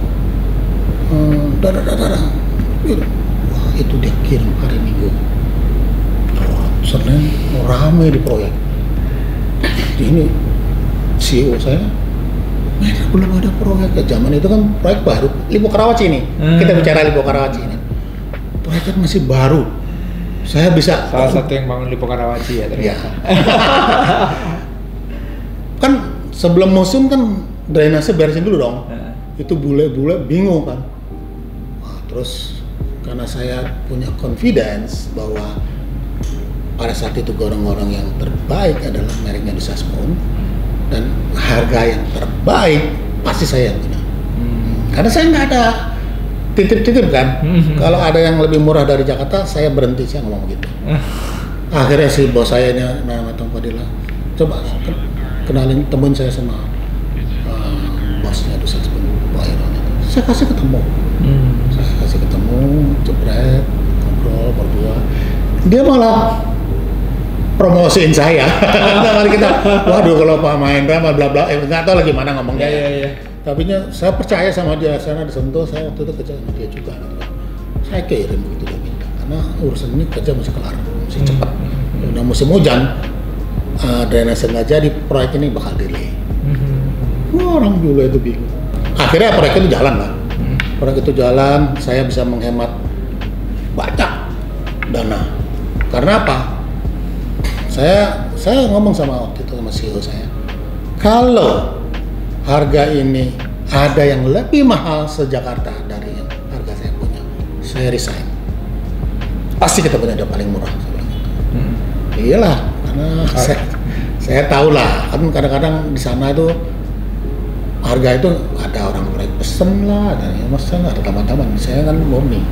Wah itu dia kirim hari Minggu. Senin ramai di proyek. Ini CEO saya Mereka belum ada proyek ke zaman itu kan proyek baru. Lipo Karawaci ini. Kita bicara Lipo Karawaci ini. Proyek masih baru. Saya bisa salah satu yang bangun Lipo Karawaci ya ternyata. Kan sebelum musim kan drainase beresin dulu dong. Itu bule-bule bingung kan. Wah, terus karena saya punya confidence bahwa pada saat itu gorong-gorong yang terbaik adalah mereknya Desasmond dan harga yang terbaik pasti saya yang punya. Karena saya nggak ada titip-titip kan. Kalau ada yang lebih murah dari Jakarta, saya berhenti, saya ngomong gitu. Akhirnya si bos saya nama Tong Fadila, coba kenalin, temuin saya sama bosnya Desasmond, Pak Iron. Saya kasih ketemu. Saya kasih ketemu, jebret, ngobrol berdua. Dia malah promosiin saya. Mari kita, waduh kalau Pak Mahendra bla bla, nggak tahu lagi mana ngomongnya. Iya. Tapi saya percaya sama dia, saya disentuh, saya waktu itu kerja sama dia juga. Gitu. Saya kirim begitu dia minta, karena urusan ini kerja masih kelar, masih cepat. Udah musim hujan, drainase nggak jadi, proyek ini bakal delay. Wah, orang dulu itu bingung. Akhirnya proyek itu jalan lah. Proyek itu jalan, saya bisa menghemat banyak dana. Karena apa? Saya ngomong sama waktu itu sama CEO saya, kalau harga ini ada yang lebih mahal se-Jakarta dari yang harga saya punya, saya resign. Pasti kita punya yang paling murah. Iyalah, karena saya tahu lah, kan kadang-kadang di sana itu harga itu ada orang proyek pesen lah, ada yang mesen, ada taman-taman. Saya kan murni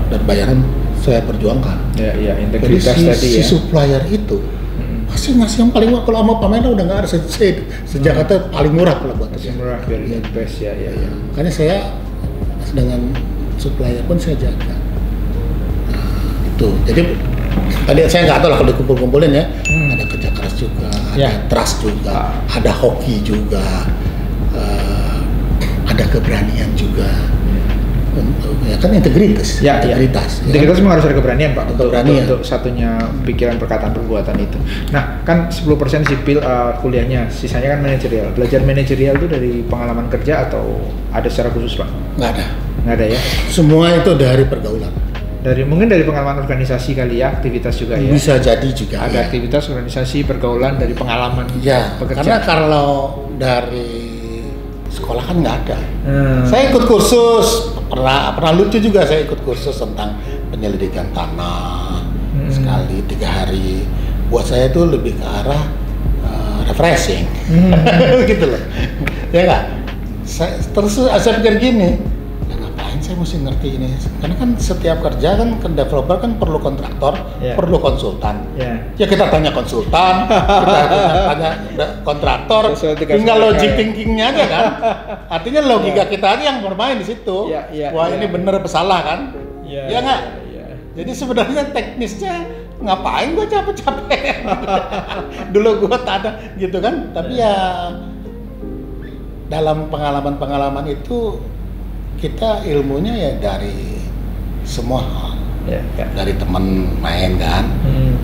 dan bayaran saya perjuangkan. Ya, integritas. Jadi tadi si ya. supplier itu pasti ngasih yang paling murah. Kalau sama Pak Mahendra udah nggak ada se-Jakarta paling murah kalau buat Masih murah biar best ya. Makanya saya dengan supplier pun saya jaga. Itu. Jadi tadi saya nggak tahu lah kalau dikumpul-kumpulin ya. Ada kerja keras juga, ada trust juga, ada hoki juga, ada keberanian juga. Ya kan integritas. Integritas memang harus ada keberanian Pak untuk satunya pikiran, perkataan, perbuatan itu. Nah kan 10% sipil kuliahnya, sisanya kan manajerial. Belajar manajerial itu dari pengalaman kerja atau ada secara khusus Pak? Nggak ada ya? Semua itu dari pergaulan. Mungkin dari pengalaman organisasi kali ya, aktivitas juga ya? Bisa jadi juga. Ada aktivitas organisasi, pergaulan dari pengalaman pekerjaan. Karena kalau dari sekolah kan nggak ada. Saya ikut kursus, pernah lucu juga, saya ikut kursus tentang penyelidikan tanah sekali 3 hari. Buat saya itu lebih ke arah refreshing, gitu loh. Ya nggak? Terus saya pikir gini, ya ngapain saya mesti ngerti ini? Karena kan setiap kerja kan developer kan perlu kontraktor, perlu konsultan. Ya kita tanya konsultan, kita tanya kontraktor, tinggal logic thinkingnya aja kan. Artinya logika kita aja yang bermain di situ. Wah ini bener apa salah kan? Ya nggak? Jadi sebenarnya teknisnya ngapain gua capek-capek? Dulu gua tak ada gitu kan. Tapi ya dalam pengalaman-pengalaman itu kita ilmunya ya dari semua hal. Dari teman main kan,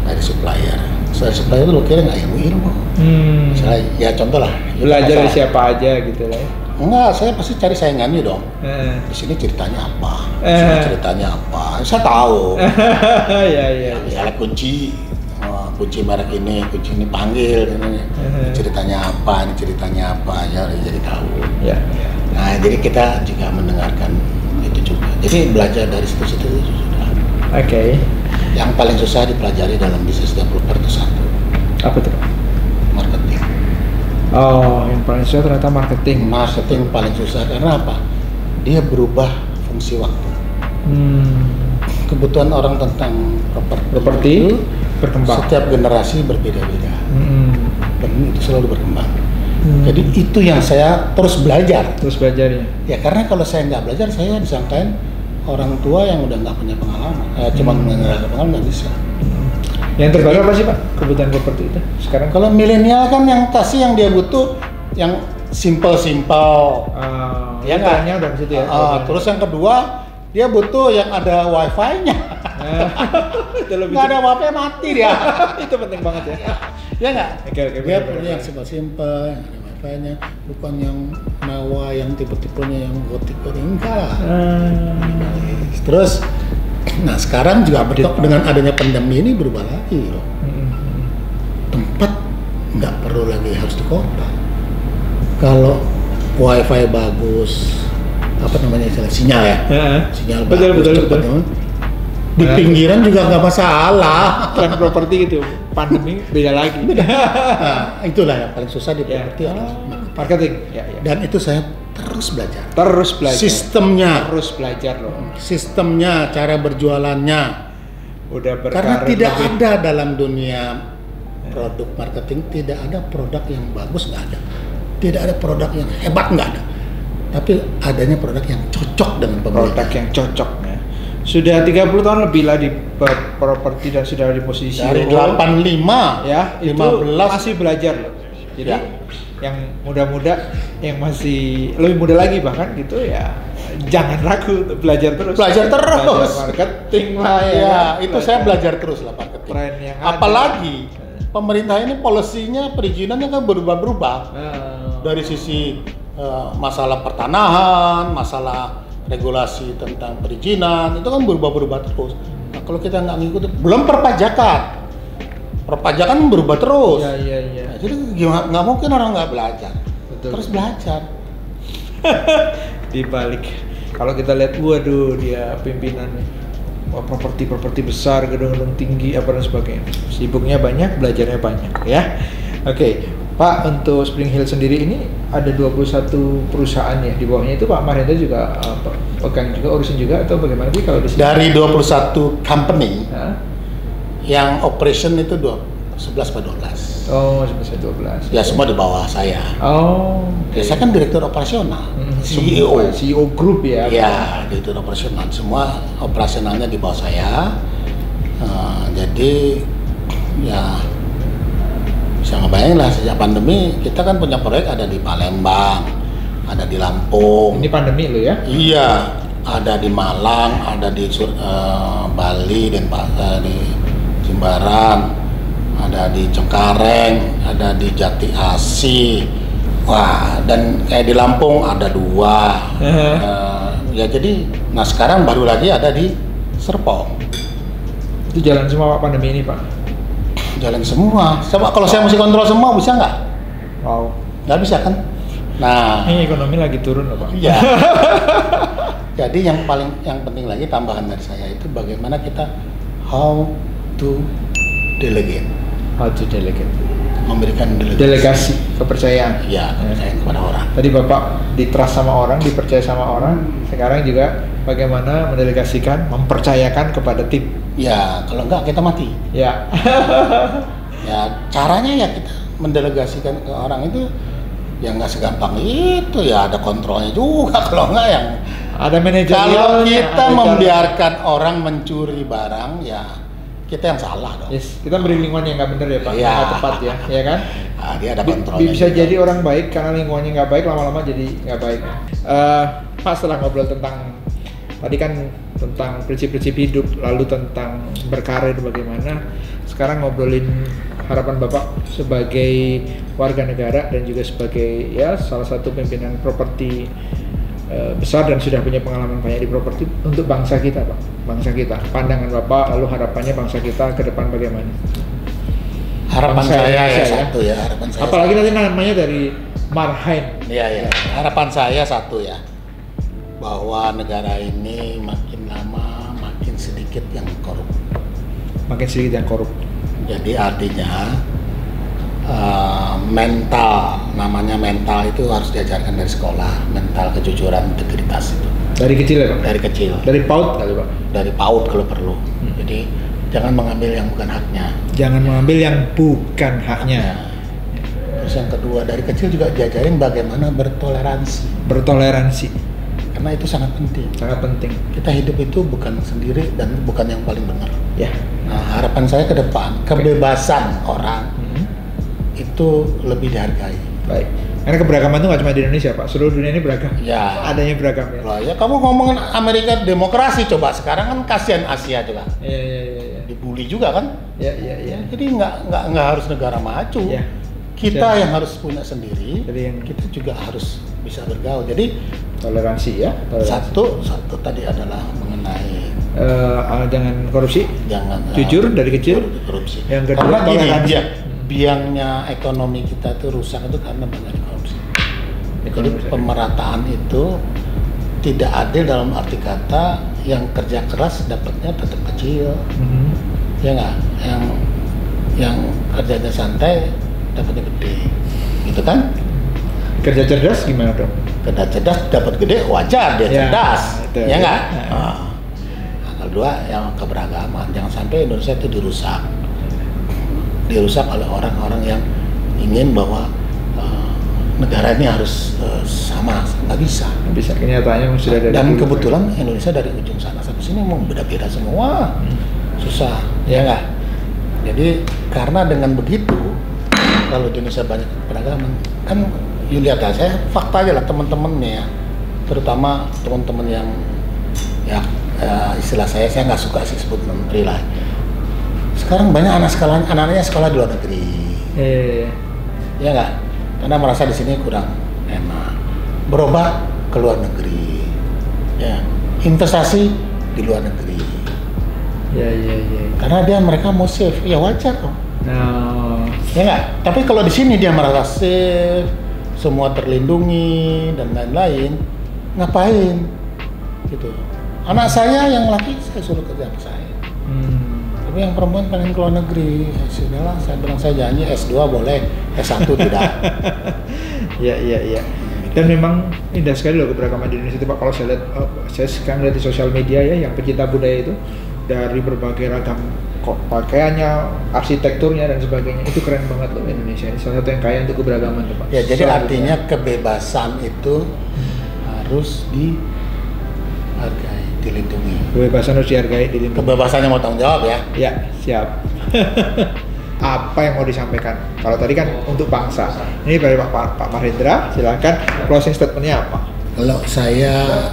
dari supplier. Supplier itu lo kira nggak ilmu. Misalnya ya contoh lah. Belajar dari siapa aja gitu lah. Enggak, saya pasti cari saingannya dong. Di sini ceritanya apa? Di sini ceritanya apa? Saya tahu. Ya, misalnya kunci merek ini, kunci ini panggil, ini ceritanya apa, ya jadi tahu. Nah, jadi kita juga mendengarkan itu juga. Jadi belajar dari situ-situ sudah. Oke. Yang paling susah dipelajari dalam bisnis developer itu satu. Apa tuh? Marketing. Oh, yang paling susah ternyata marketing. Marketing paling susah karena apa? Dia berubah fungsi waktu. Kebutuhan orang tentang properti itu berkembang. Setiap generasi berbeda-beda. Dan itu selalu berkembang. Jadi itu yang saya terus belajar. Ya karena kalau saya nggak belajar, saya disangkain orang tua yang udah nggak punya pengalaman. Cuma mengenal pengalaman nggak bisa. Yang terbaru apa sih Pak kebutuhan properti itu sekarang? Kalau milenial kan yang pasti yang dia butuh yang simple. Ya nggak? Udah ke situ ya. Terus yang kedua dia butuh yang ada wifi-nya. Nggak ada wifi mati dia. Itu penting banget ya. Ya nggak? Oke, dia punya yang simple. kayaknya bukan yang Nawa yang tipe-tipenya yang gotik enggak lah. Terus nah sekarang juga dengan adanya pandemi ini berubah lagi loh. Tempat nggak perlu lagi harus di kota. Kalau wifi bagus, apa namanya istilah sinyal ya, sinyal bagus, betul. Di pinggiran juga nggak masalah. Tren properti gitu, pandemi beda lagi. Nah, itulah yang paling susah di properti adalah marketing. Dan itu saya terus belajar. Sistemnya. Terus belajar loh. Sistemnya, cara berjualannya. Udah karena tidak ada dalam dunia produk marketing, tidak ada produk yang bagus, nggak ada. Tidak ada produk yang hebat, nggak ada. Tapi adanya produk yang cocok dengan pembeli. Produk yang cocok ya. Sudah 30 tahun lebih lah di properti dan sudah di posisi dari 85 ya, 15 itu masih belajar loh. Jadi yang muda-muda, yang masih lebih muda lagi bahkan gitu ya, jangan ragu untuk belajar terus. Belajar marketing lah ya. Ya, itu saya belajar terus lah marketing. Tren yang apalagi pemerintah ini polisinya perizinannya kan berubah-berubah. Dari sisi masalah pertanahan, masalah regulasi tentang perizinan itu kan berubah-berubah terus. Nah, kalau kita nggak ngikutin, belum perpajakan berubah terus. Iya. Nah, jadi gimana? Nggak mungkin orang nggak belajar. Betul. Terus belajar. Di balik, kalau kita lihat, waduh dia pimpinan properti besar, gedung-gedung tinggi apa dan sebagainya. Sibuknya banyak, belajarnya banyak ya. Oke. Pak, untuk Spring Hill sendiri ini ada 21 perusahaan ya, di bawahnya itu Pak Mahendra juga pegang juga, urusin juga atau bagaimana sih kalau di sini? Dari 21 company, yang operation itu 11 atau 12. Oh, 11-12. Ya semua di bawah saya. Oh. Ya, saya kan direktur operasional, CEO group ya? Ya, direktur operasional, semua operasionalnya di bawah saya. Jadi ya bisa ngebayangin lah, sejak pandemi kita kan punya proyek ada di Palembang, ada di Lampung. Ini pandemi lo ya? Iya, ada di Malang, ada di Bali, dan di Jimbaran, ada di Cengkareng, ada di Jati Asih. Wah, dan kayak di Lampung ada 2. Ya jadi, nah sekarang baru lagi ada di Serpong. Itu jalan semua Pak pandemi ini Pak? Jalan semua. Coba kalau saya mesti kontrol semua bisa nggak? Wow. Nggak bisa kan? Nah. Ini ekonomi lagi turun loh Pak. Iya. Jadi yang penting lagi tambahan dari saya itu bagaimana kita how to delegate. How to delegate. Memberikan delegasi kepercayaan. Iya, kepercayaan kepada orang. Tadi Bapak ditrust sama orang, dipercaya sama orang. Sekarang juga bagaimana mendelegasikan, mempercayakan kepada tim. Ya, kalau enggak kita mati. Ya. Ya, caranya ya kita mendelegasikan ke orang itu ya nggak segampang itu, ya ada kontrolnya juga. Kalau enggak yang ada manajer. Kalau kita membiarkan orang mencuri barang, ya kita yang salah dong. Yes, kita beri lingkungan yang nggak benar ya Pak, nggak tepat ya kan? Nah, dia ada kontrolnya. Bisa juga. jadi orang baik karena lingkungannya nggak baik, lama-lama jadi nggak baik. Pak, setelah ngobrol tentang tadi kan tentang prinsip-prinsip hidup, lalu tentang berkarir bagaimana, sekarang ngobrolin harapan Bapak sebagai warga negara dan juga sebagai ya salah satu pimpinan properti besar dan sudah punya pengalaman banyak di properti untuk bangsa kita Pak, bangsa kita, pandangan Bapak lalu harapannya bangsa kita ke depan bagaimana? Harapan saya ya satu ya, harapan saya. Apalagi nanti namanya dari Marhain. Iya, harapan saya satu ya, bahwa negara ini makin lama makin sedikit yang korup. Makin sedikit yang korup. Jadi artinya namanya mental itu harus diajarkan dari sekolah, mental kejujuran, integritas itu. Dari kecil ya Pak? Dari kecil. Dari PAUD kali Pak? Dari PAUD kalau perlu. Jadi jangan mengambil yang bukan haknya. Jangan mengambil yang bukan haknya. Terus yang kedua, dari kecil juga diajarin bagaimana bertoleransi. Bertoleransi. Karena itu sangat penting. Sangat penting. Kita hidup itu bukan sendiri dan bukan yang paling benar. Ya. Nah, harapan saya ke depan, kebebasan orang itu lebih dihargai. Baik. Karena keberagaman itu nggak cuma di Indonesia Pak, seluruh dunia ini beragam. Ya. Adanya beragam ya. Loh, ya kamu ngomongin Amerika demokrasi, coba sekarang kan kasihan Asia juga. Iya. Dibully juga kan? Iya. Jadi nggak harus negara maju. Ya. kita yang harus punya sendiri. Jadi yang kita juga harus bisa bergaul. Jadi toleransi ya. Satu tadi adalah mengenai jangan korupsi. Jangan jujur dari kecil. Korupsi. Yang kedua karena gini, toleransi. biangnya ekonomi kita tuh rusak itu karena banyak korupsi. Jadi pemerataan itu tidak adil dalam arti kata yang kerja keras dapatnya tetap kecil, ya nggak? Yang kerjanya santai dapatnya gede, gitu kan? Kerja cerdas gimana dong? Kerja cerdas dapat gede wajar dia cerdas, betul. Ya nggak? Kedua yang keberagaman, jangan sampai Indonesia itu dirusak oleh orang-orang yang ingin bahwa negara ini harus sama, nggak bisa. Kenyataannya sudah dari dan kebetulan Indonesia dari ujung sana sampai sini mau beda-beda semua, susah, ya nggak? Jadi karena dengan begitu, kalau Indonesia banyak peradaban, kan you lihat aja, saya fakta aja lah teman-temannya ya, terutama teman-teman yang ya istilah saya nggak suka sih sebut menteri lah. Sekarang banyak anak-anaknya sekolah di luar negeri, ya nggak? Karena merasa di sini kurang enak, berobat ke luar negeri, ya investasi di luar negeri, ya. Karena mereka mau save, ya wajar kok. Ya nggak? Tapi kalau di sini dia merasa safe, semua terlindungi dan lain-lain, ngapain? Gitu. Anak saya yang laki saya suruh kerja sama saya. Tapi yang perempuan pengen ke luar negeri, ya sudahlah, saya bilang saya janji S2 boleh, S1 tidak. Iya. Dan memang indah sekali loh keberagaman di Indonesia itu Pak. Kalau saya lihat, saya sekarang lihat di sosial media ya, yang pencinta budaya itu dari berbagai ragam pakaiannya, arsitekturnya dan sebagainya, itu keren banget loh Indonesia. Ini salah satu yang kaya untuk keberagaman tuh Pak. Ya jadi artinya kebebasan itu harus dihargai, dilindungi. Kebebasan harus dihargai, dilindungi. Kebebasannya mau tanggung jawab ya? Ya, siap. Apa yang mau disampaikan? Kalau tadi kan untuk bangsa. Ini dari Pak Mahendra, silakan closing statementnya apa? Kalau saya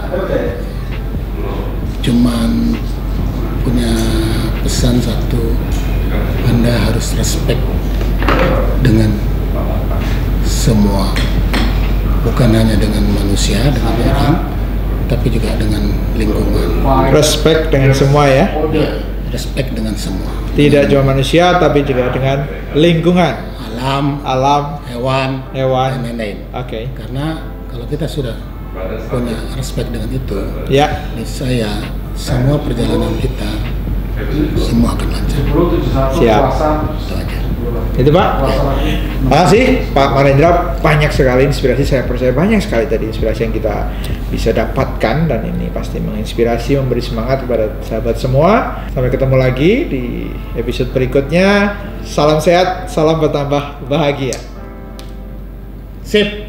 cuman punya pesan satu, Anda harus respect dengan semua, bukan hanya dengan manusia, dengan orang, tapi juga dengan lingkungan. Respect dengan semua ya? Ya, respect dengan semua. Tidak cuma manusia, tapi juga dengan lingkungan, alam, hewan, dan lain-lain. Oke. Karena kalau kita sudah punya respect dengan itu, ya, niscaya semua perjalanan kita semua akan lancar. Siap. Itu aja. Itu Pak. Terima kasih Pak Mahendra, banyak sekali inspirasi, saya percaya banyak sekali tadi inspirasi yang kita bisa dapatkan, dan ini pasti menginspirasi, memberi semangat kepada sahabat semua. Sampai ketemu lagi di episode berikutnya. Salam sehat, salam bertambah bahagia. Sip.